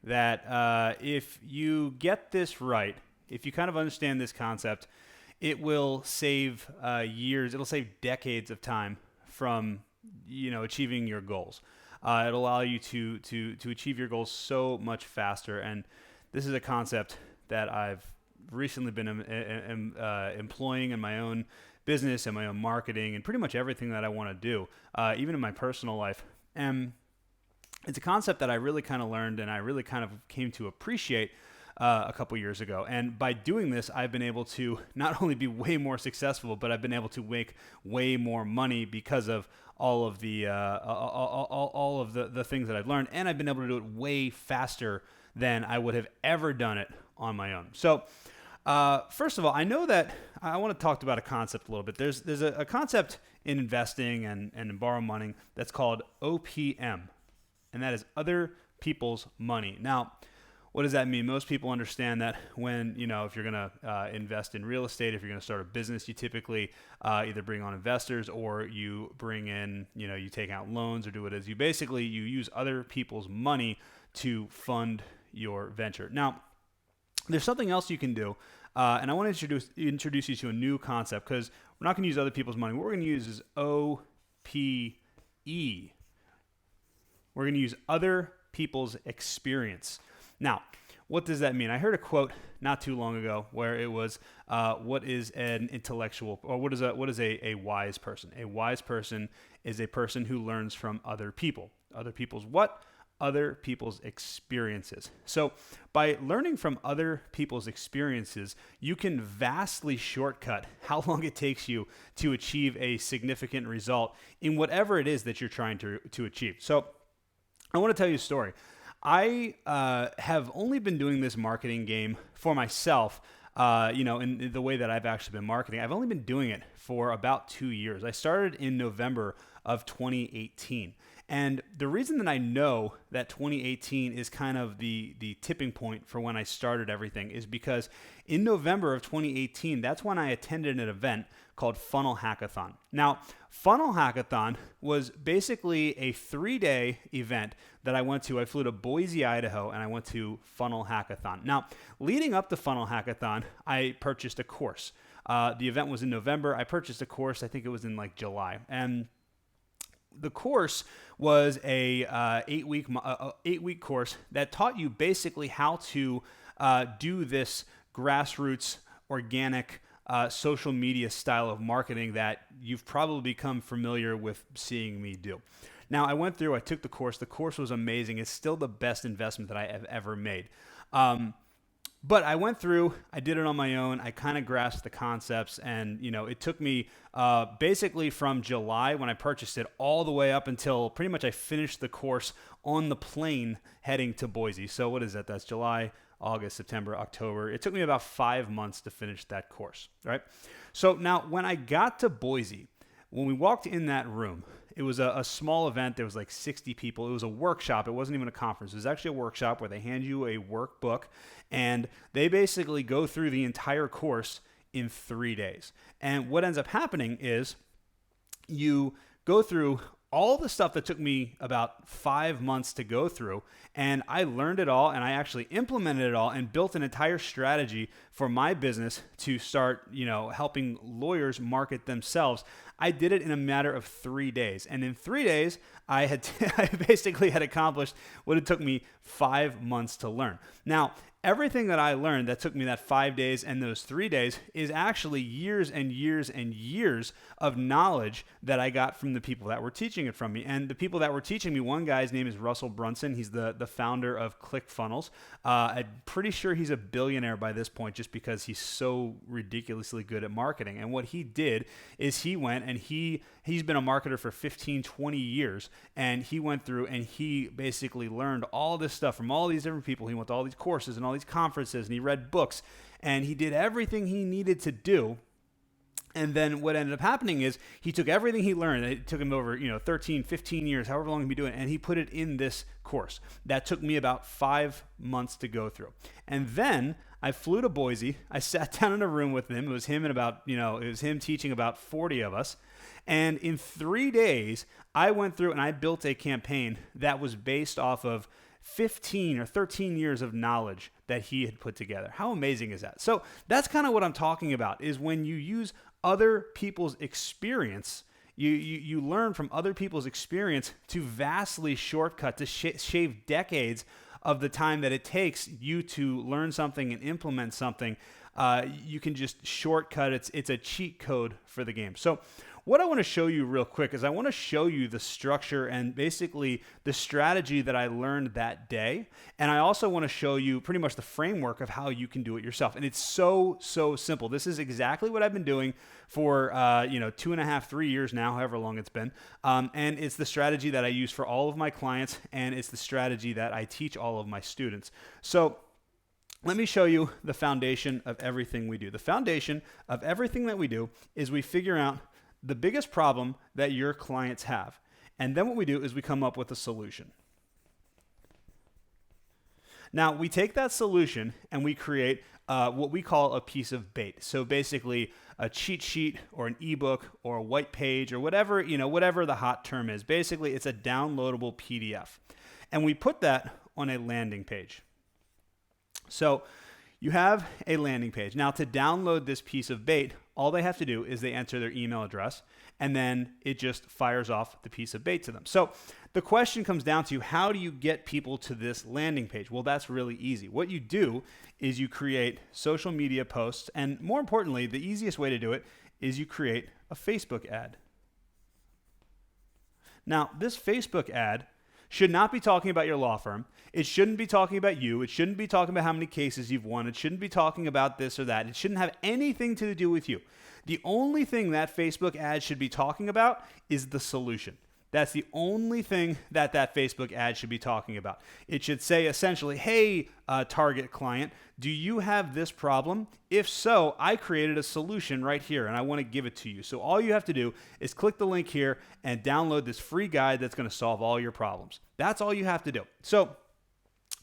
that if you get this right, if you kind of understand this concept, it will save years, it'll save decades of time from achieving your goals. It'll allow you to achieve your goals so much faster. And this is a concept that I've recently been employing in my own business and my own marketing and pretty much everything that I want to do, even in my personal life. And it's a concept that I really kind of learned and I really kind of came to appreciate a couple years ago. And by doing this, I've been able to not only be way more successful, but I've been able to make way more money because of all of the things that I've learned. And I've been able to do it way faster than I would have ever done it on my own. So first of all, I know that I want to talk about a concept a little bit. There's a concept in investing and in borrow money that's called OPM, and that is other people's money. Now, what does that mean? Most people understand that when, if you're going to invest in real estate, if you're going to start a business, you typically either bring on investors or you bring in, you take out loans or do it as you use other people's money to fund your venture. Now, there's something else you can do, and I want to introduce you to a new concept because we're not going to use other people's money. What we're going to use is OPE. We're going to use other people's experience. Now, what does that mean? I heard a quote not too long ago where it was, what is an intellectual, or what is a wise person? A wise person is a person who learns from other people. Other people's what? Other people's experiences. So by learning from other people's experiences, you can vastly shortcut how long it takes you to achieve a significant result in whatever it is that you're trying to achieve. So I want to tell you a story. I have only been doing this marketing game for myself, in the way that I've actually been marketing. I've only been doing it for about 2 years. I started in November of 2018. And the reason that I know that 2018 is kind of the tipping point for when I started everything is because in November of 2018, that's when I attended an event called Funnel Hackathon. Now, Funnel Hackathon was basically a 3-day event that I went to. I flew to Boise, Idaho, and I went to Funnel Hackathon. Now, leading up to Funnel Hackathon, I purchased a course. The event was in November. I purchased a course, I think it was in July. And the course was a 8-week course that taught you basically how to do this grassroots, organic, social media style of marketing that you've probably become familiar with seeing me do. Now, I took the course. The course was amazing. It's still the best investment that I have ever made. But I went through, I did it on my own. I kind of grasped the concepts, and it took me basically from July when I purchased it all the way up until pretty much I finished the course on the plane heading to Boise. So what is that? That's July, August, September, October. It took me about 5 months to finish that course, right? So now when I got to Boise, when we walked in that room, it was a small event. There was 60 people. It was a workshop. It wasn't even a conference. It was actually a workshop where they hand you a workbook, and they basically go through the entire course in 3 days. And what ends up happening is you go through all the stuff that took me about 5 months to go through, and I learned it all, and I actually implemented it all and built an entire strategy for my business to start, helping lawyers market themselves. I did it in a matter of 3 days, and in 3 days, I basically had accomplished what it took me 5 months to learn. Now, everything that I learned that took me that 5 days and those 3 days is actually years and years and years of knowledge that I got from the people that were teaching it from me. And the people that were teaching me, one guy's name is Russell Brunson. He's the founder of ClickFunnels. I'm pretty sure he's a billionaire by this point just because he's so ridiculously good at marketing. And what he did is he went and he's been a marketer for 15, 20 years. And he went through and he basically learned all this stuff from all these different people. He went to all these courses and all these conferences, and he read books, and he did everything he needed to do. And then what ended up happening is he took everything he learned. It took him over 13, 15 years, however long he'd be doing it, and he put it in this course. That took me about 5 months to go through. And then I flew to Boise. I sat down in a room with him. It was him and it was him teaching about 40 of us. And in 3 days, I went through and I built a campaign that was based off of 15 or 13 years of knowledge that he had put together. How amazing is that? So that's kind of what I'm talking about, is when you use other people's experience, you learn from other people's experience to vastly shortcut, to shave decades of the time that it takes you to learn something and implement something. You can just shortcut. It's a cheat code for the game. So what I want to show you real quick is I want to show you the structure and basically the strategy that I learned that day. And I also want to show you pretty much the framework of how you can do it yourself. And it's so simple. This is exactly what I've been doing for 2.5, 3 years now, however long it's been. And it's the strategy that I use for all of my clients, and it's the strategy that I teach all of my students. So let me show you the foundation of everything we do. The foundation of everything that we do is we figure out the biggest problem that your clients have. And then what we do is we come up with a solution. Now, we take that solution and we create what we call a piece of bait. So basically a cheat sheet or an ebook or a white page or whatever the hot term is. Basically, it's a downloadable PDF. And we put that on a landing page. So you have a landing page. Now, to download this piece of bait, all they have to do is they enter their email address, and then it just fires off the piece of bait to them. So the question comes down to, how do you get people to this landing page? Well, that's really easy. What you do is you create social media posts, and more importantly, the easiest way to do it is you create a Facebook ad. Now, this Facebook ad should not be talking about your law firm. It shouldn't be talking about you. It shouldn't be talking about how many cases you've won. It shouldn't be talking about this or that. It shouldn't have anything to do with you. The only thing that Facebook ad should be talking about is the solution. That's the only thing that Facebook ad should be talking about. It should say essentially, hey, target client, do you have this problem? If so, I created a solution right here and I want to give it to you. So all you have to do is click the link here and download this free guide that's going to solve all your problems. That's all you have to do. So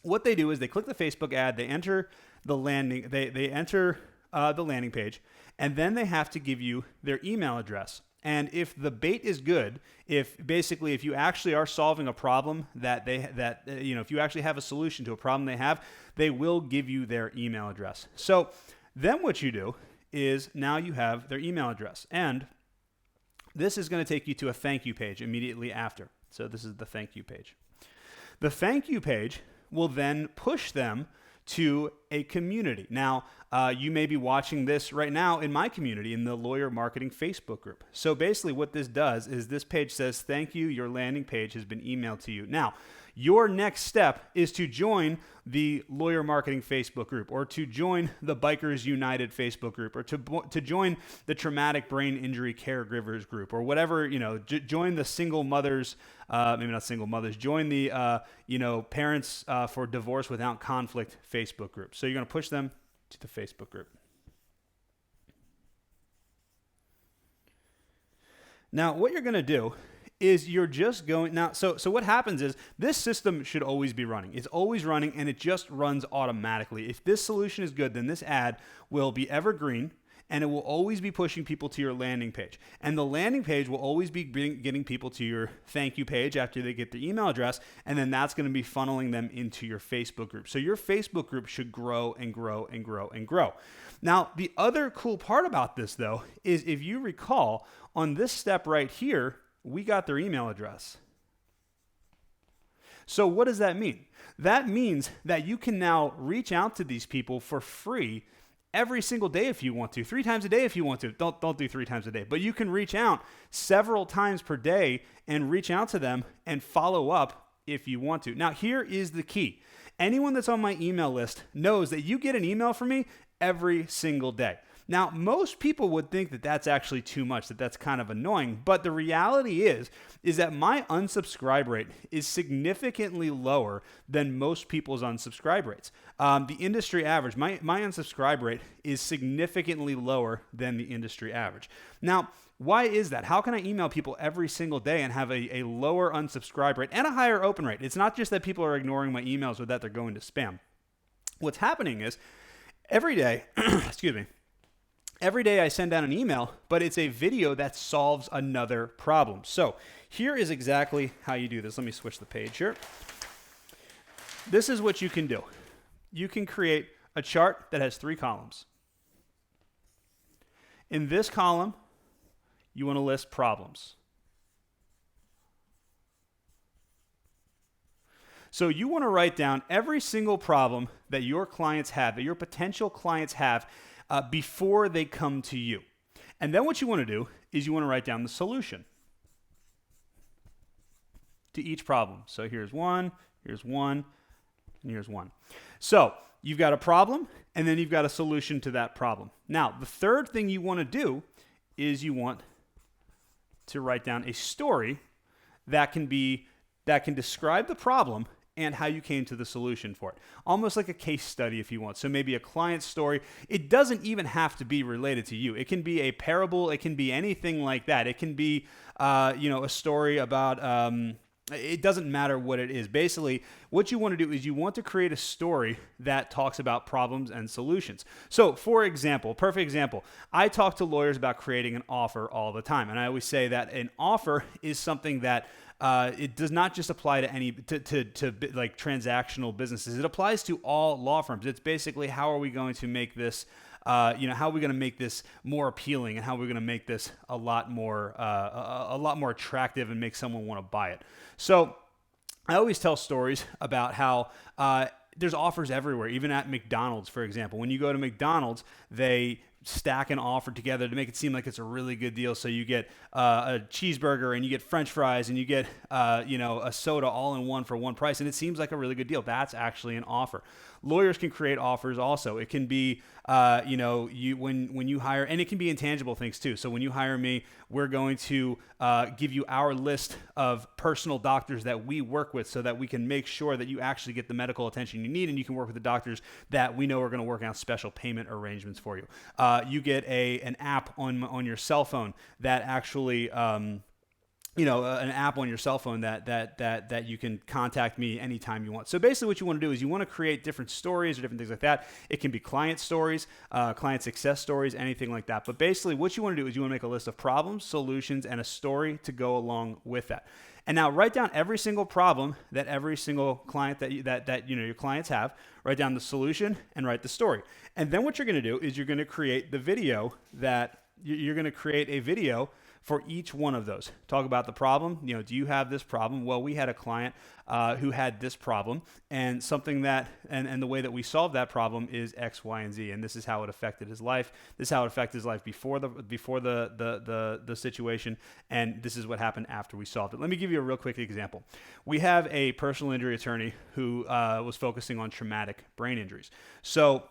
what they do is they click the Facebook ad, they enter the landing, they enter the landing page, and then they have to give you their email address. And if the bait is good, if you actually are solving a problem if you actually have a solution to a problem they have, they will give you their email address. So then what you do is now you have their email address, and this is going to take you to a thank you page immediately after. So this is the thank you page. The thank you page will then push them to a community. Now, you may be watching this right now in my community, in the Lawyer Marketing Facebook group. So basically what this does is this page says, thank you, your landing page has been emailed to you. Now, your next step is to join the Lawyer Marketing Facebook group, or to join the Bikers United Facebook group, or to join the Traumatic Brain Injury Caregivers group, or whatever, join the single mothers, maybe not single mothers, join the, Parents for Divorce Without Conflict Facebook group. So you're going to push them to the Facebook group. Now, what you're going to do is you're just going now. So what happens is this system should always be running. It's always running, and it just runs automatically. If this solution is good, then this ad will be evergreen, and it will always be pushing people to your landing page. And the landing page will always be getting people to your thank you page after they get their email address, and then that's going to be funneling them into your Facebook group. So your Facebook group should grow and grow and grow and grow. Now, the other cool part about this, though, is if you recall, on this step right here, we got their email address. So what does that mean? That means that you can now reach out to these people for free every single day if you want to, 3 times a day if you want to. Don't do 3 times a day, but you can reach out several times per day and reach out to them and follow up if you want to. Now, here is the key. Anyone that's on my email list knows that you get an email from me every single day. Now, most people would think that that's actually too much, that that's kind of annoying, but the reality is that my unsubscribe rate is significantly lower than most people's unsubscribe rates. The industry average, my unsubscribe rate is significantly lower than the industry average. Now, why is that? How can I email people every single day and have a lower unsubscribe rate and a higher open rate? It's not just that people are ignoring my emails or that they're going to spam. What's happening is every day, every day I send out an email, but it's a video that solves another problem. So here is exactly how you do this. Let me switch the page here. this is what you can do. You can create a chart that has 3 columns. In this column, you want to list problems. So you want to write down every single problem that your clients have, that your potential clients have before they come to you. And then what you want to do is you want to write down the solution to each problem. So here's one, and here's one. So you've got a problem, and then you've got a solution to that problem. Now, the third thing you want to do is you want to write down a story that can describe the problem and how you came to the solution for it. Almost like a case study if you want. So maybe a client story. It doesn't even have to be related to you. It can be a parable. It can be anything like that. It can be, a story about, it doesn't matter what it is. Basically, what you want to do is you want to create a story that talks about problems and solutions. So, for example, perfect example, I talk to lawyers about creating an offer all the time. And I always say that an offer is something that it does not just apply to like transactional businesses. It applies to all law firms. It's basically how are we going to make this, how are we going to make this more appealing, and how are we going to make this a lot more attractive and make someone want to buy it. So I always tell stories about how there's offers everywhere, even at McDonald's, for example. When you go to McDonald's, they stack an offer together to make it seem like it's a really good deal. So you get a cheeseburger and you get French fries and you get a soda all in one for one price, and it seems like a really good deal. That's actually an offer. Lawyers can create offers also. It can be when you hire, and it can be intangible things too. So when you hire me, we're going to give you our list of personal doctors that we work with so that we can make sure that you actually get the medical attention you need, and you can work with the doctors that we know are going to work out special payment arrangements for you. You get an app on your cell phone that actually an app on your cell phone that you can contact me anytime you want. So basically what you want to do is you want to create different stories or different things like that. It can be client stories, client success stories, anything like that. But basically what you want to do is you want to make a list of problems, solutions, and a story to go along with that. And now write down every single problem that every single client that your clients have. Write down the solution and write the story. And then what you're going to do is you're going to create the video that you're going to create a video for each one of those. Talk about the problem. Do you have this problem? Well, we had a client who had this problem, and something that, and the way that we solved that problem is X, Y, and Z, and this is how it affected his life. This is how it affected his life before the situation, and this is what happened after we solved it. Let me give you a real quick example. We have a personal injury attorney who was focusing on traumatic brain injuries. So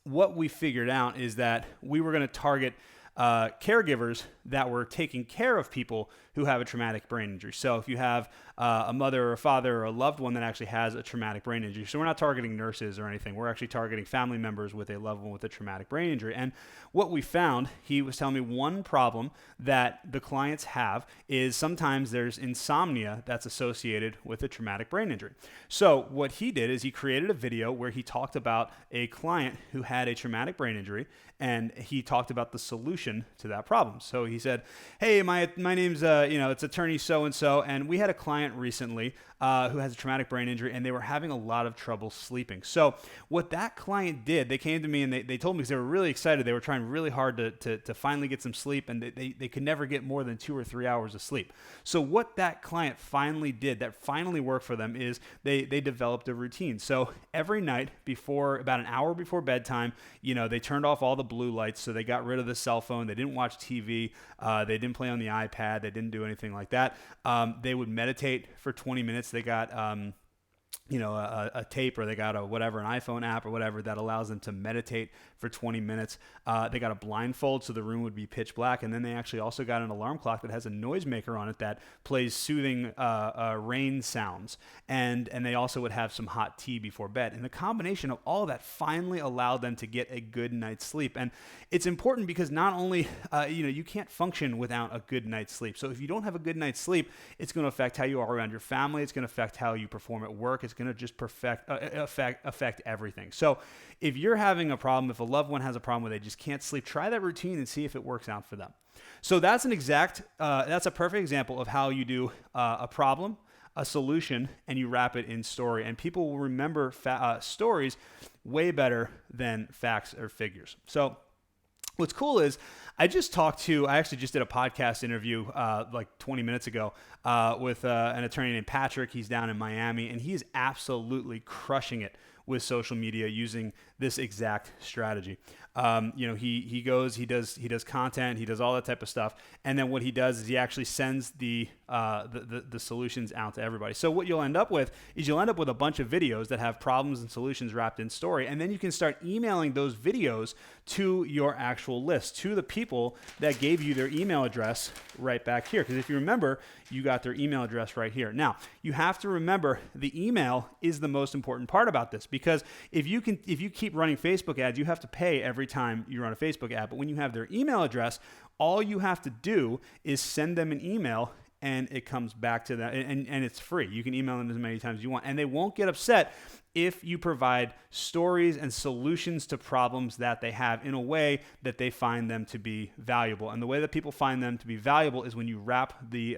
what we figured out is that we were going to target caregivers that were taking care of people who have a traumatic brain injury. So if you have a mother or a father or a loved one that actually has a traumatic brain injury, so we're not targeting nurses or anything. We're actually targeting family members with a loved one with a traumatic brain injury. And what we found, he was telling me one problem that the clients have is sometimes there's insomnia that's associated with a traumatic brain injury. So what he did is he created a video where he talked about a client who had a traumatic brain injury, and he talked about the solution to that problem. So he said, hey, my name's, it's attorney so-and-so, and we had a client recently who has a traumatic brain injury, and they were having a lot of trouble sleeping. So what that client did, they came to me and they told me, because they were really excited, they were trying really hard to finally get some sleep, and they could never get more than 2 or 3 hours of sleep. So what that client finally did that finally worked for them is they developed a routine. So every night about an hour before bedtime, they turned off all the blue lights, so they got rid of the cell phone. They didn't watch TV. They didn't play on the iPad. They didn't do anything like that. They would meditate for 20 minutes. They got a tape, or they got an iPhone app or whatever that allows them to meditate for 20 minutes. They got a blindfold so the room would be pitch black, and then they actually also got an alarm clock that has a noisemaker on it that plays soothing rain sounds, and they also would have some hot tea before bed. And the combination of all that finally allowed them to get a good night's sleep. And it's important because not only you can't function without a good night's sleep. So if you don't have a good night's sleep, it's going to affect how you are around your family. It's going to affect how you perform at work. It's going to just affect everything. So if you're having a problem, if a loved one has a problem where they just can't sleep, try that routine and see if it works out for them. So that's a perfect example of how you do a problem, a solution and you wrap it in story. And people will remember stories way better than facts or figures. So what's cool is I actually just did a podcast interview like 20 minutes ago with an attorney named Patrick. He's down in Miami, and he is absolutely crushing it with social media using this exact strategy. He does content, he does all that type of stuff, and then what he does is he actually sends the solutions out to everybody. So what you'll end up with is a bunch of videos that have problems and solutions wrapped in story, and then you can start emailing those videos to your actual list, to the people that gave you their email address right back here. Because if you remember, you got their email address right here. Now, you have to remember the email is the most important part about this, because if you keep running Facebook ads, you have to pay every time you run a Facebook ad. But when you have their email address, all you have to do is send them an email and it comes back to them, and it's free. You can email them as many times as you want, and they won't get upset if you provide stories and solutions to problems that they have in a way that they find them to be valuable. And the way that people find them to be valuable is when you wrap the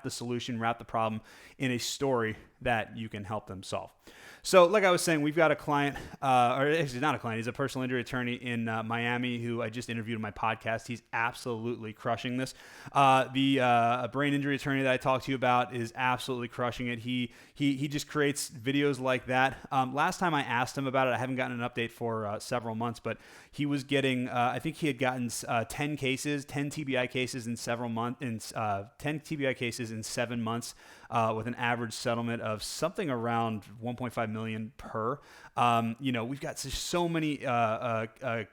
solution, wrap the problem in a story that you can help them solve. So like I was saying, we've got a client, or actually not a client, he's a personal injury attorney in Miami who I just interviewed on my podcast. He's absolutely crushing this. The brain injury attorney that I talked to you about is absolutely crushing it. He just creates videos like that. Last time I asked him about it, I haven't gotten an update for several months, but he was getting, I think he had gotten 10 TBI cases in 7 months. With an average settlement of something around 1.5 million per. We've got so many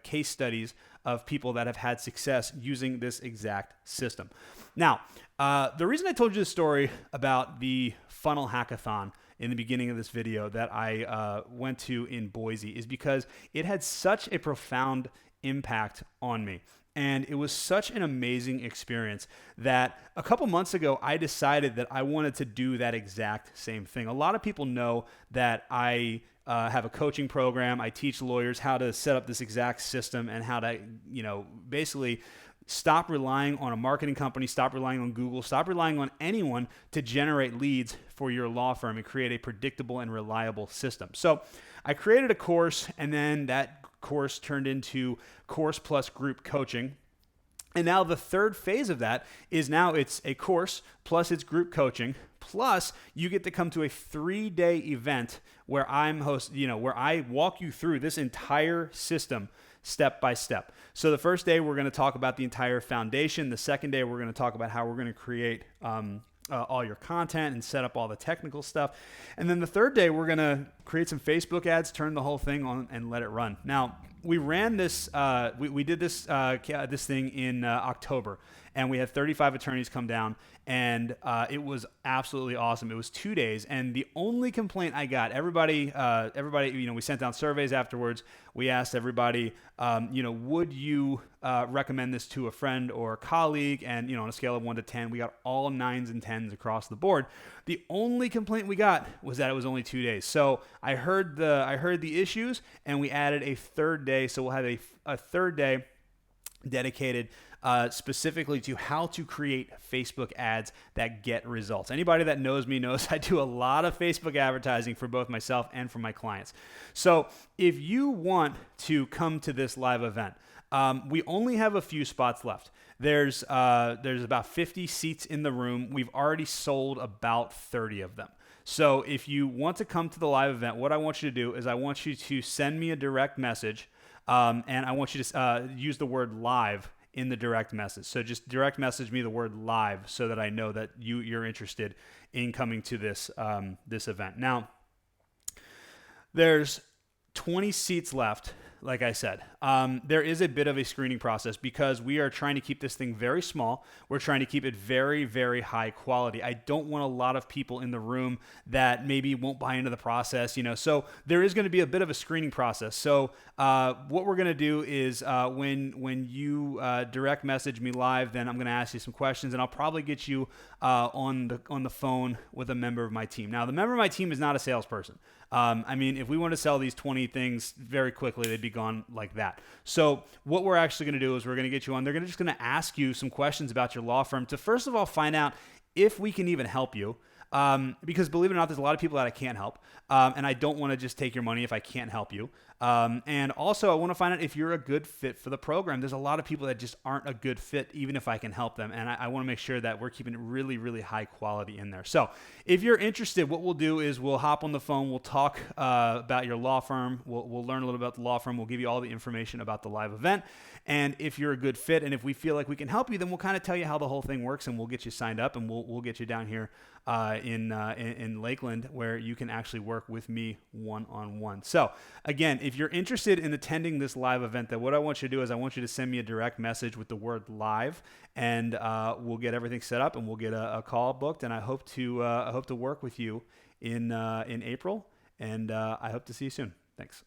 case studies of people that have had success using this exact system. Now, the reason I told you the story about the funnel hackathon in the beginning of this video that I went to in Boise is because it had such a profound impact on me. And it was such an amazing experience that a couple months ago, I decided that I wanted to do that exact same thing. A lot of people know that I have a coaching program. I teach lawyers how to set up this exact system and how to, basically stop relying on a marketing company, stop relying on Google, stop relying on anyone to generate leads for your law firm and create a predictable and reliable system. So I created a course, and then that course turned into course plus group coaching. And now the third phase of that is now it's a course plus it's group coaching, plus you get to come to a 3-day event where where I walk you through this entire system step by step. So the first day we're going to talk about the entire foundation. The second day we're going to talk about how we're going to create all your content and set up all the technical stuff. And then the third day, we're going to create some Facebook ads, turn the whole thing on, and let it run. Now, we ran this, we did this thing in October, and we had 35 attorneys come down, and it was absolutely awesome. It was 2 days, and the only complaint I got, everybody, we sent out surveys afterwards. We asked everybody, would you recommend this to a friend or a colleague? And, on a scale of 1 to 10, we got all 9s and 10s across the board. The only complaint we got was that it was only 2 days. So I heard the issues, and we added a third day. So we'll have a third day dedicated specifically to how to create Facebook ads that get results. Anybody that knows me knows I do a lot of Facebook advertising for both myself and for my clients. So if you want to come to this live event, we only have a few spots left. There's about 50 seats in the room. We've already sold about 30 of them. So if you want to come to the live event, what I want you to do is I want you to send me a direct message, and I want you to use the word live in the direct message. So just direct message me the word live so that I know that you're interested in coming to this event. Now, there's 20 seats left. Like I said, there is a bit of a screening process because we are trying to keep this thing very small. We're trying to keep it very, very high quality. I don't want a lot of people in the room that maybe won't buy into the process, so there is going to be a bit of a screening process. So what we're going to do is when you direct message me live, then I'm going to ask you some questions, and I'll probably get you on the phone with a member of my team. Now, the member of my team is not a salesperson. If we want to sell these 20 things very quickly, they'd be gone like that. So what we're actually going to do is we're going to get you on. They're just going to ask you some questions about your law firm to first of all find out, if we can even help you. Because believe it or not, there's a lot of people that I can't help. And I don't want to just take your money if I can't help you. And also I want to find out if you're a good fit for the program. There's a lot of people that just aren't a good fit, even if I can help them. And I want to make sure that we're keeping it really, really high quality in there. So if you're interested, what we'll do is we'll hop on the phone. We'll talk about your law firm. We'll learn a little about the law firm. We'll give you all the information about the live event. And if you're a good fit and if we feel like we can help you, then we'll kind of tell you how the whole thing works, and we'll get you signed up, and we'll get you down here in Lakeland, where you can actually work with me one-on-one. So again, if you're interested in attending this live event, then what I want you to do is I want you to send me a direct message with the word live, and we'll get everything set up, and we'll get a call booked. And I hope to work with you in April, and I hope to see you soon. Thanks.